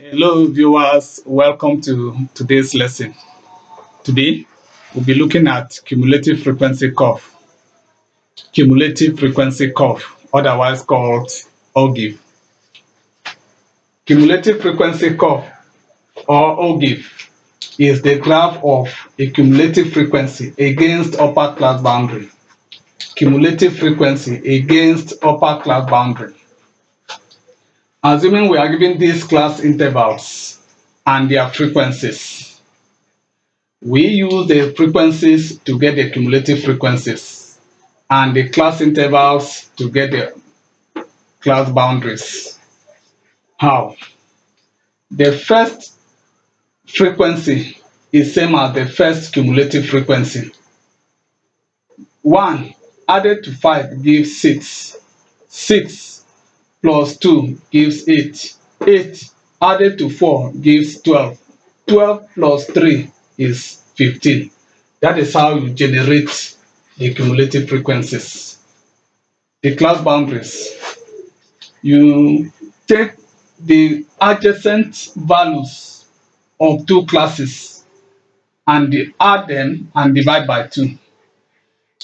Hello viewers, welcome to today's lesson. Today we'll be looking at cumulative frequency curve. Cumulative frequency curve, otherwise called OGIF. Cumulative frequency curve or OGIF is the graph of a cumulative frequency against upper class boundary. Cumulative frequency against upper class boundary. Assuming we are given these class intervals and their frequencies, we use the frequencies to get the cumulative frequencies and the class intervals to get the class boundaries. How? The first frequency is same as the first cumulative frequency. 1 added to 5 gives 6. 6 plus 2 gives 8. 8 added to 4 gives 12. 12 plus 3 is 15. That is how you generate the cumulative frequencies. The class boundaries. You take the adjacent values of two classes and add them and divide by 2.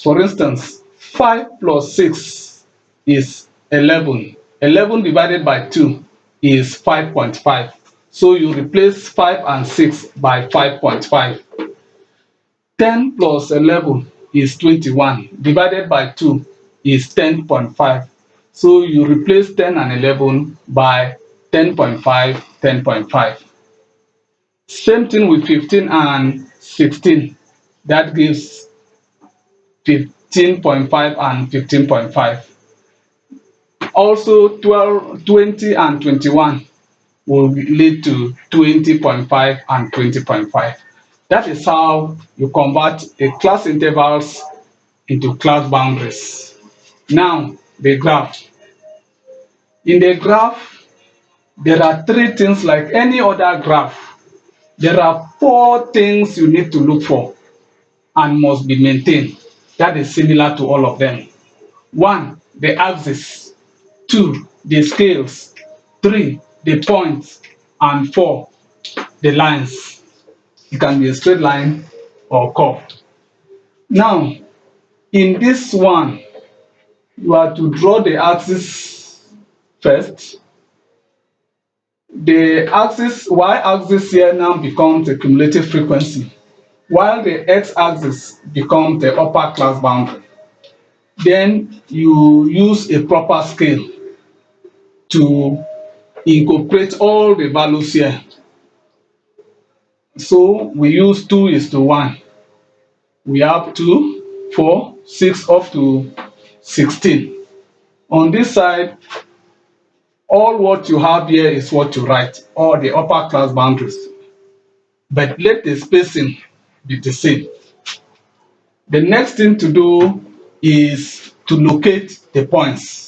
For instance, 5 plus 6 is 11. 11 divided by 2 is 5.5. So you replace 5 and 6 by 5.5. 10 plus 11 is 21. Divided by 2 is 10.5. So you replace 10 and 11 by 10.5, 10.5. Same thing with 15 and 16. That gives 15.5 and 15.5. Also 12, 20 and 21 will lead to 20.5 and 20.5. That is how you convert the class intervals into class boundaries. Now, the graph. In the graph, there are 3 things like any other graph. There are 4 things you need to look for and must be maintained. That is similar to all of them. 1, the axis. 2, the scales. 3, the points. And 4, the lines. It can be a straight line or curve. Now, in this one, you are to draw the axis first. The axis, y-axis here now becomes the cumulative frequency, while the x-axis becomes the upper class boundary. Then you use a proper scale to incorporate all the values here. So we use 2:1. We have 2, 4, 6 up to 16. On this side, all what you have here is what you write, all the upper class boundaries. But let the spacing be the same. The next thing to do is to locate the points.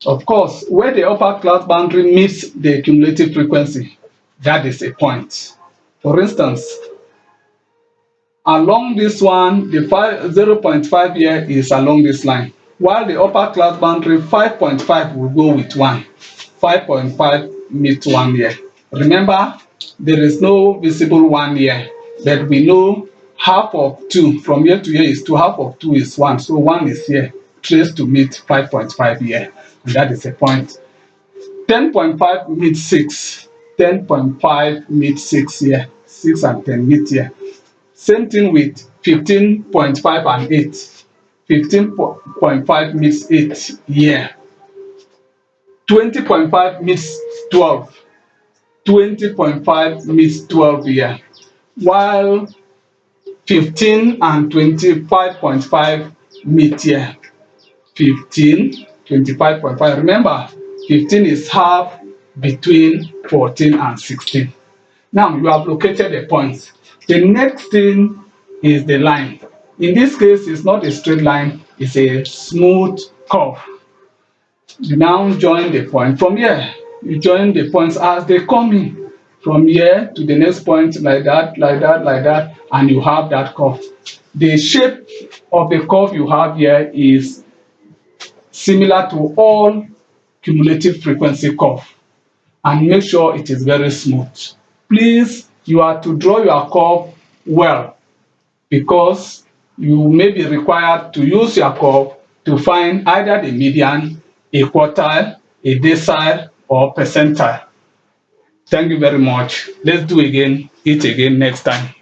Of course, where the upper class boundary meets the cumulative frequency, that is a point. For instance, along this one, the 0.5 here is along this line, while the upper class boundary 5.5 will go with 1. 5.5 meets 1 here. Remember, there is no visible 1 here, but we know half of 2 from here to here is 2. Half of 2 is 1, so 1 is here, traced to meet 5.5 here, and that is a point. 10.5 meets 6. 10.5 meets 6 here. 6 and 10 meet here. Same thing with 15.5 and 8. 15.5 meets 8 here. 20.5 meets 12. 20.5 meets 12 here. While 15 and 25.5 meet here. 15, 25.5. Remember, 15 is half between 14 and 16. Now you have located the points. The next thing is the line. In this case, it's not a straight line, it's a smooth curve. You now join the point. From here, you join the points as they come in. From here to the next point, like that, like that, like that, and you have that curve. The shape of the curve you have here is similar to all cumulative frequency curve. and make sure it is very smooth. Please, you are to draw your curve well, because you may be required to use your curve to find either the median, a quartile, a decile, or percentile. Thank you very much. Let's do it again next time.